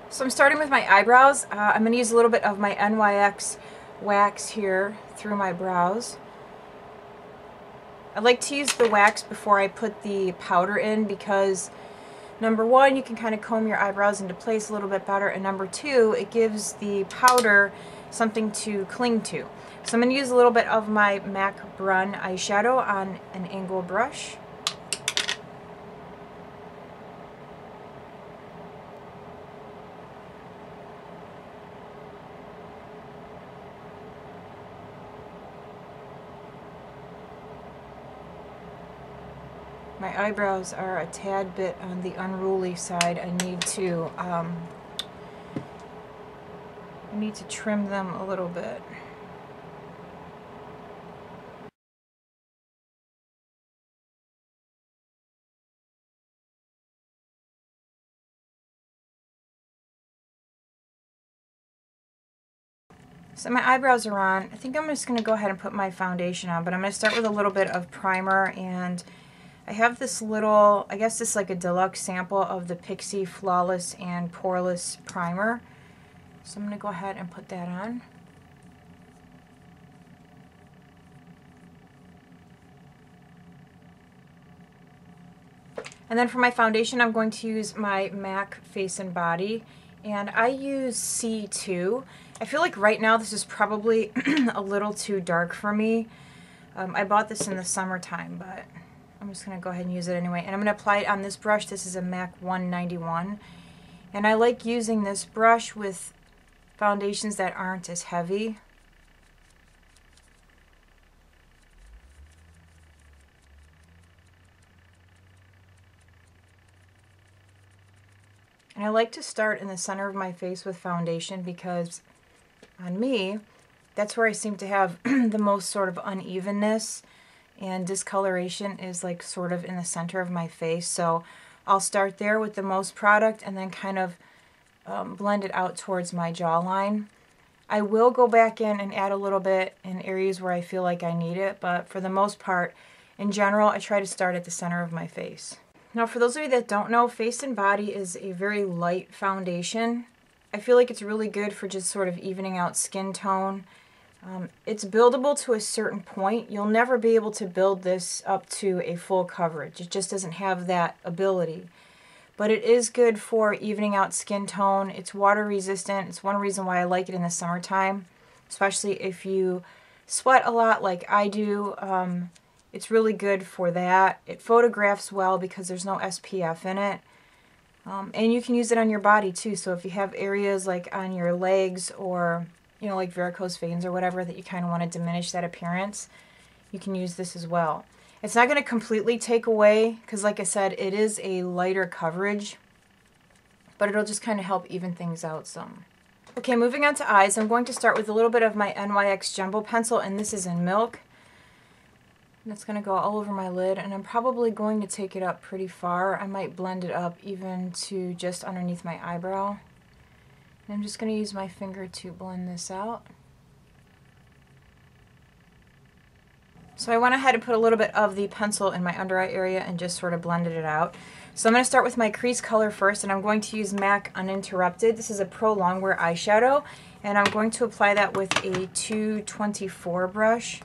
So I'm starting with my eyebrows. I'm going to use a little bit of my NYX wax here through my brows. I like to use the wax before I put the powder in because number one, you can kind of comb your eyebrows into place a little bit better, and number two, it gives the powder something to cling to. So I'm going to use a little bit of my MAC Brun eyeshadow on an angle brush. My eyebrows are a tad bit on the unruly side. I need to trim them a little bit. So my eyebrows are on. I think I'm just going to go ahead and put my foundation on, but I'm going to start with a little bit of primer, and I have this little, I guess this is like a deluxe sample of the Pixi Flawless and Poreless Primer. So I'm going to go ahead and put that on. And then for my foundation, I'm going to use my MAC Face and Body, and I use C2. I feel like right now this is probably a little too dark for me. I bought this in the summertime, but I'm just going to go ahead and use it anyway. And I'm going to apply it on this brush. This is a MAC 191. And I like using this brush with foundations that aren't as heavy. And I like to start in the center of my face with foundation because on me, that's where I seem to have the most sort of unevenness, and discoloration is like sort of in the center of my face. So I'll start there with the most product and then kind of blend it out towards my jawline. I will go back in and add a little bit in areas where I feel like I need it, but for the most part, in general, I try to start at the center of my face. Now, for those of you that don't know, Face and Body is a very light foundation. I feel like it's really good for just sort of evening out skin tone. It's buildable to a certain point. You'll never be able to build this up to a full coverage. It just doesn't have that ability. But it is good for evening out skin tone. It's water resistant. It's one reason why I like it in the summertime, especially if you sweat a lot like I do. It's really good for that. It photographs well because there's no SPF in it. And you can use it on your body too. So if you have areas like on your legs or, you know, like varicose veins or whatever that you kind of want to diminish that appearance, you can use this as well. It's not going to completely take away because, like I said, it is a lighter coverage, but it'll just kind of help even things out some. Okay, moving on to eyes, I'm going to start with a little bit of my NYX Jumbo Pencil, and this is in Milk. And it's going to go all over my lid, and I'm probably going to take it up pretty far. I might blend it up even to just underneath my eyebrow. And I'm just going to use my finger to blend this out. So I went ahead and put a little bit of the pencil in my under eye area and just sort of blended it out. So I'm going to start with my crease color first, and I'm going to use MAC Uninterrupted. This is a Pro Longwear eyeshadow, and I'm going to apply that with a 224 brush.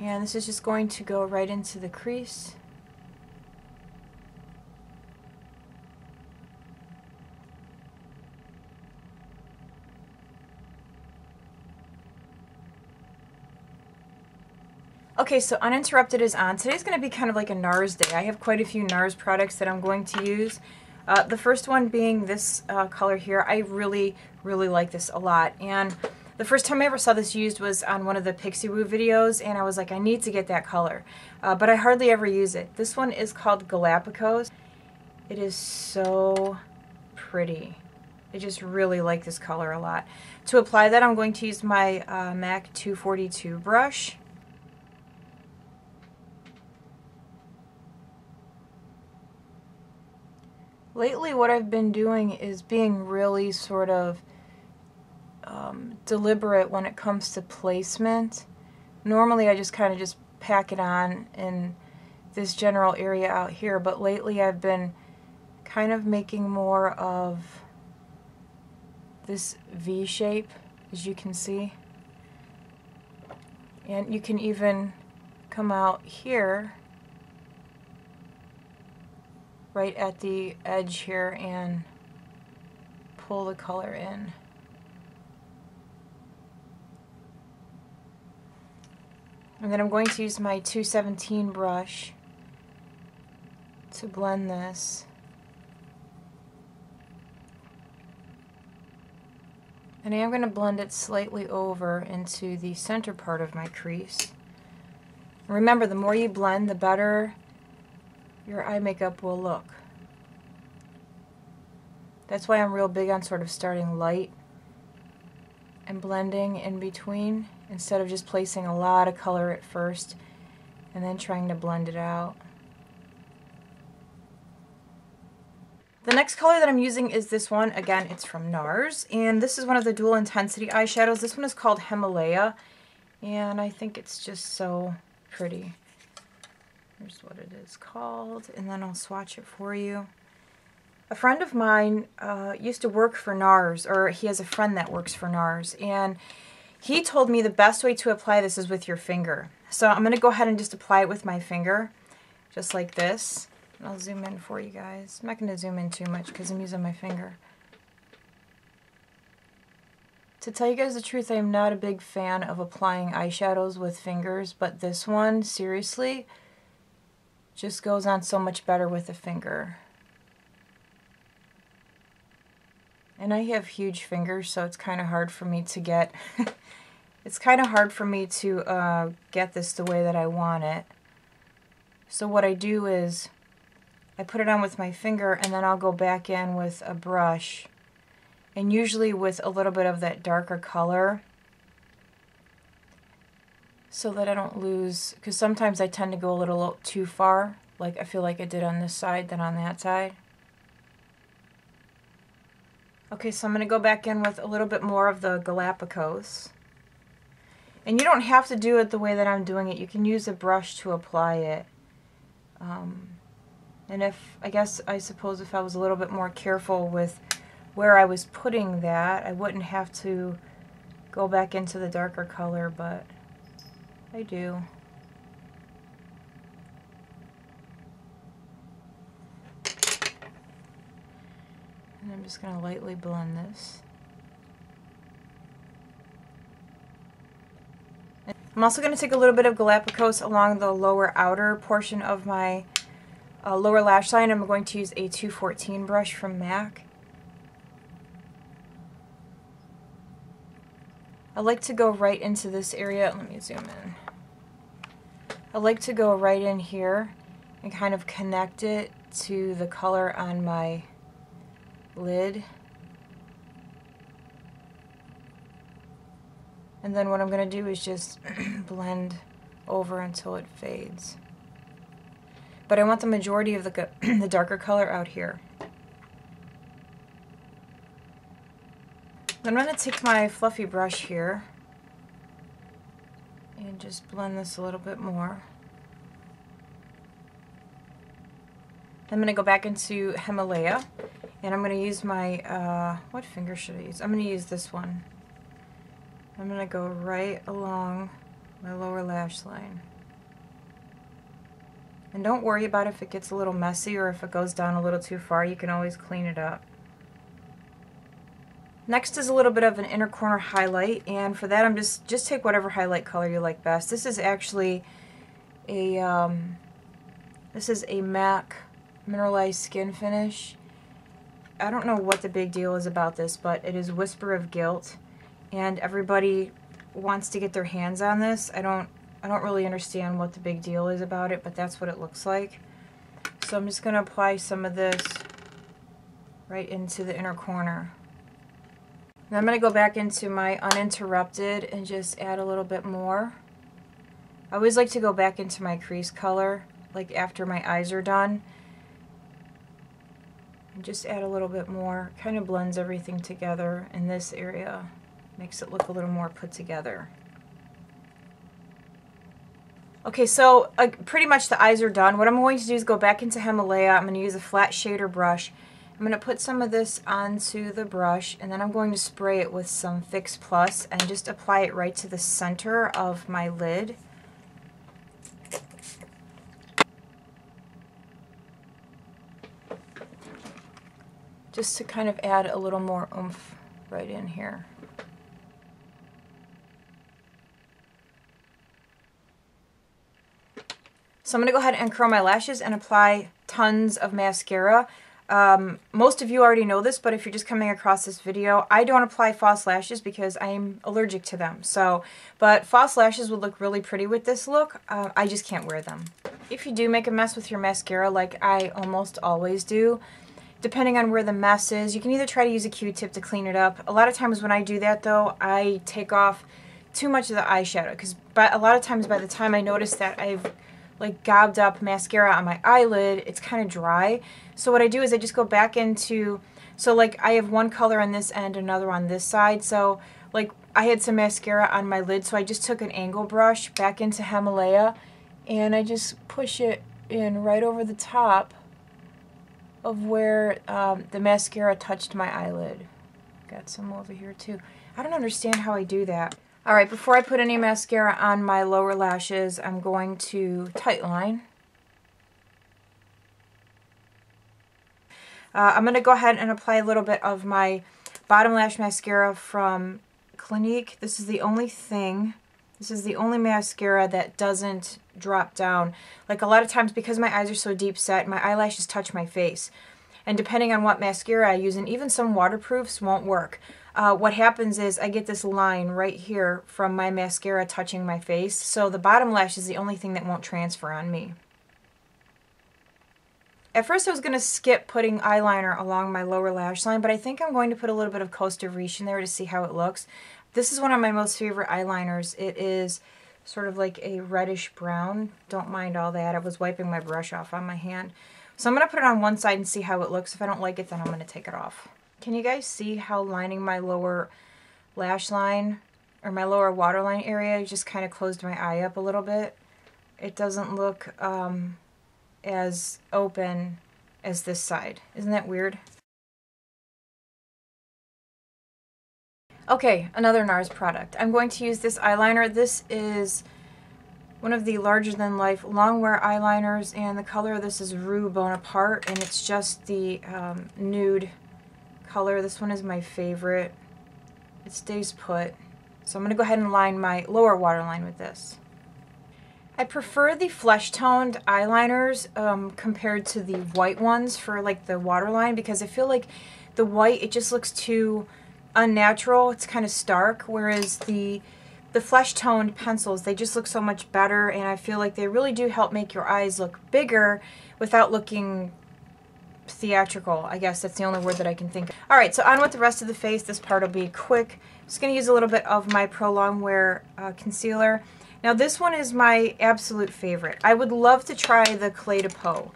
And this is just going to go right into the crease. Okay, so Uninterrupted is on. Today's going to be kind of like a NARS day. I have quite a few NARS products that I'm going to use. The first one being this color here. I really, really like this a lot. And the first time I ever saw this used was on one of the Pixie Woo videos, and I was like, I need to get that color. But I hardly ever use it. This one is called Galapagos. It is so pretty. I just really like this color a lot. To apply that, I'm going to use my MAC 242 brush. Lately, what I've been doing is being really sort of deliberate when it comes to placement. Normally, I just kind of just pack it on in this general area out here, but lately I've been kind of making more of this V shape, as you can see. And you can even come out here, right at the edge here, and pull the color in. And then I'm going to use my 217 brush to blend this. And I am going to blend it slightly over into the center part of my crease. Remember, the more you blend, the better your eye makeup will look. That's why I'm real big on sort of starting light and blending in between, instead of just placing a lot of color at first and then trying to blend it out. The next color that I'm using is this one. Again, it's from NARS, and this is one of the dual intensity eyeshadows. This one is called Himalaya, and I think it's just so pretty. Here's what it is called, and then I'll swatch it for you. A friend of mine used to work for NARS, or he has a friend that works for NARS, and he told me the best way to apply this is with your finger. So I'm going to go ahead and just apply it with my finger, just like this. And I'll zoom in for you guys. I'm not going to zoom in too much because I'm using my finger. To tell you guys the truth, I am not a big fan of applying eyeshadows with fingers, but this one, seriously, just goes on so much better with a finger. And I have huge fingers, so it's kind of hard for me to get it's kind of hard for me to get this the way that I want it. So what I do is I put it on with my finger, and then I'll go back in with a brush, and usually with a little bit of that darker color, so that I don't lose, because sometimes I tend to go a little too far, like I feel like I did on this side than on that side. Okay, so I'm going to go back in with a little bit more of the Galapagos. And you don't have to do it the way that I'm doing it. You can use a brush to apply it. And I suppose if I was a little bit more careful with where I was putting that, I wouldn't have to go back into the darker color, but I do. And I'm just going to lightly blend this. I'm also going to take a little bit of Galapagos along the lower outer portion of my lower lash line. I'm going to use a 214 brush from MAC. I like to go right into this area. Let me zoom in. I like to go right in here and kind of connect it to the color on my lid. And then what I'm going to do is just blend over until it fades. But I want the majority of the darker color out here. Then I'm going to take my fluffy brush here and just blend this a little bit more. I'm going to go back into Himalaya, and I'm going to use my, what finger should I use? I'm going to use this one. I'm going to go right along my lower lash line. And don't worry about if it gets a little messy or if it goes down a little too far. You can always clean it up. Next is a little bit of an inner corner highlight, and for that I'm just take whatever highlight color you like best. This is actually a MAC mineralized skin finish. I don't know what the big deal is about this, but it is Whisper of Guilt, and everybody wants to get their hands on this. I don't really understand what the big deal is about it, but that's what it looks like. So I'm just going to apply some of this right into the inner corner. Now I'm going to go back into my Uninterrupted and just add a little bit more. I always like to go back into my crease color, like after my eyes are done. And just add a little bit more. Kind of blends everything together in this area. Makes it look a little more put together. Okay, so pretty much the eyes are done. What I'm going to do is go back into Himalaya. I'm going to use a flat shader brush, I'm going to put some of this onto the brush, and then I'm going to spray it with some Fix Plus and just apply it right to the center of my lid. Just to kind of add a little more oomph right in here. So I'm going to go ahead and curl my lashes and apply tons of mascara. Most of you already know this, but if you're just coming across this video, I don't apply false lashes because I'm allergic to them. But false lashes would look really pretty with this look. I just can't wear them. If you do make a mess with your mascara, like I almost always do, depending on where the mess is, you can either try to use a Q-tip to clean it up. A lot of times when I do that though, I take off too much of the eyeshadow, because a lot of times by the time I notice that I've like gobbed up mascara on my eyelid, it's kind of dry. So what I do is I just go back into, so like I have one color on this end, another on this side. So like I had some mascara on my lid, so I just took an angle brush back into Himalaya and I just push it in right over the top of where the mascara touched my eyelid. Got some over here too. I don't understand how I do that. Alright, before I put any mascara on my lower lashes, I'm going to tightline. I'm going to go ahead and apply a little bit of my bottom lash mascara from Clinique. This is the only mascara that doesn't drop down. Like a lot of times, because my eyes are so deep set, my eyelashes touch my face. And depending on what mascara I use, and even some waterproofs won't work. What happens is I get this line right here from my mascara touching my face. So the bottom lash is the only thing that won't transfer on me. At first I was going to skip putting eyeliner along my lower lash line, but I think I'm going to put a little bit of Costa Riche in there to see how it looks. This is one of my most favorite eyeliners. It is sort of like a reddish brown. Don't mind all that. I was wiping my brush off on my hand. So I'm going to put it on one side and see how it looks. If I don't like it, then I'm going to take it off. Can you guys see how lining my lower lash line, or my lower waterline area, just kind of closed my eye up a little bit? It doesn't look as open as this side. Isn't that weird? Okay, another NARS product. I'm going to use this eyeliner. This is one of the larger-than-life Longwear eyeliners, and the color of this is Rue Bonaparte, and it's just the nude color. This one is my favorite. It stays put. So I'm going to go ahead and line my lower waterline with this. I prefer the flesh-toned eyeliners compared to the white ones for like the waterline, because I feel like the white, it just looks too unnatural. It's kind of stark, whereas the flesh-toned pencils, they just look so much better, and I feel like they really do help make your eyes look bigger without looking theatrical. I guess that's the only word that I can think of. Alright, so on with the rest of the face. This part will be quick. I'm just going to use a little bit of my Prolong concealer. Now this one is my absolute favorite. I would love to try the Clé de Peau.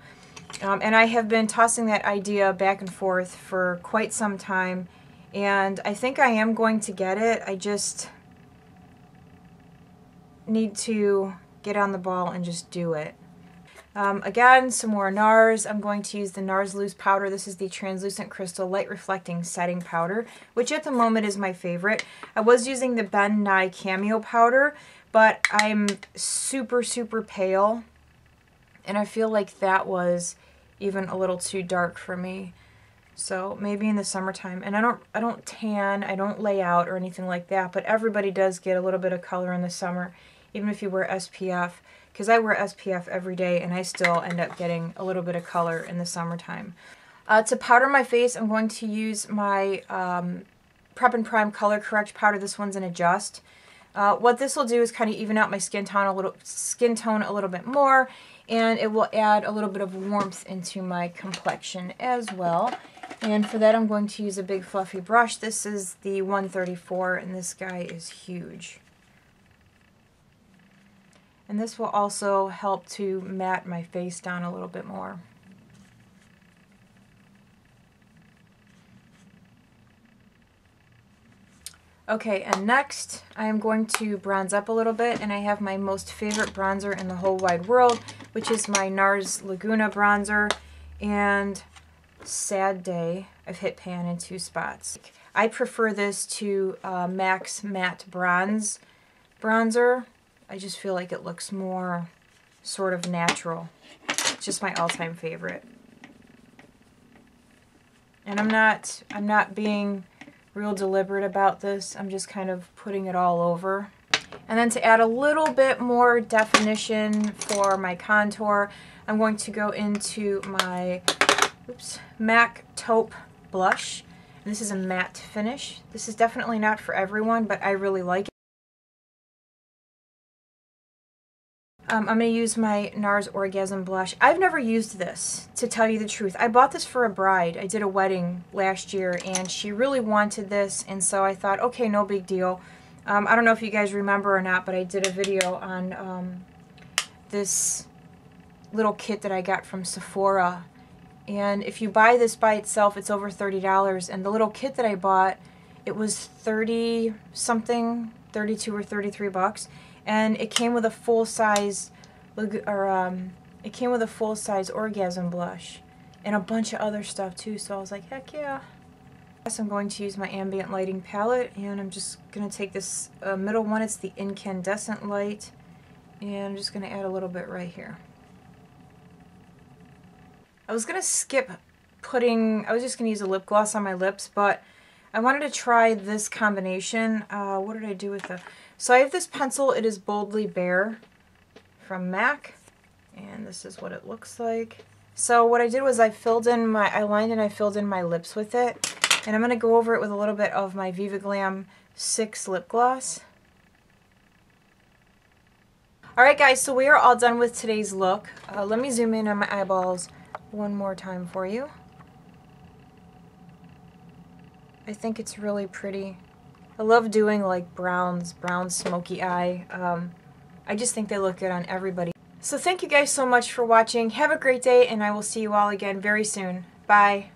And I have been tossing that idea back and forth for quite some time, and I think I am going to get it. I just need to get on the ball and just do it. Again, some more NARS. I'm going to use the NARS Loose Powder. This is the Translucent Crystal Light Reflecting Setting Powder, which at the moment is my favorite. I was using the Ben Nye Cameo Powder, but I'm super, super pale, and I feel like that was even a little too dark for me. So maybe in the summertime, and I don't tan, I don't lay out or anything like that, but everybody does get a little bit of color in the summer, even if you wear SPF, because I wear SPF every day and I still end up getting a little bit of color in the summertime. To powder my face, I'm going to use my Prep and Prime Color Correct powder. This one's an Adjust. What this will do is kind of even out my skin tone a little bit more, and it will add a little bit of warmth into my complexion as well. And for that, I'm going to use a big fluffy brush. This is the 134, and this guy is huge. And this will also help to matte my face down a little bit more. Okay, and next I am going to bronze up a little bit, and I have my most favorite bronzer in the whole wide world, which is my Nars Laguna bronzer. And Sad Day. I've hit pan in 2 spots. I prefer this to MAC's Matte Bronze bronzer. I just feel like it looks more sort of natural. It's just my all-time favorite. And I'm not being real deliberate about this. I'm just kind of putting it all over. And then to add a little bit more definition for my contour, I'm going to go into my MAC Taupe Blush. And this is a matte finish. This is definitely not for everyone, but I really like it. I'm going to use my Nars Orgasm blush. I've never used this, to tell you the truth. I bought this for a bride. I did a wedding last year, and she really wanted this, and so I thought, okay, no big deal. I don't know if you guys remember or not, but I did a video on this little kit that I got from Sephora. And if you buy this by itself, it's over $30. And the little kit that I bought, it was 30 something, 32 or 33 bucks. And it came with a full-size, it came with a full-size Orgasm blush and a bunch of other stuff too. So I was like, heck yeah. I'm going to use my ambient lighting palette, and I'm just going to take this middle one. It's the incandescent light, and I'm just going to add a little bit right here. I was going to skip putting, I was just going to use a lip gloss on my lips, but I wanted to try this combination. What did I do with the... So I have this pencil. It is Boldly Bare from MAC, and this is what it looks like. So what I did was I lined and I filled in my lips with it, and I'm going to go over it with a little bit of my Viva Glam VI lip gloss. Alright guys, so we are all done with today's look. Let me zoom in on my eyeballs one more time for you. I think it's really pretty. I love doing like brown smoky eye. I just think they look good on everybody. So thank you guys so much for watching. Have a great day, and I will see you all again very soon. Bye.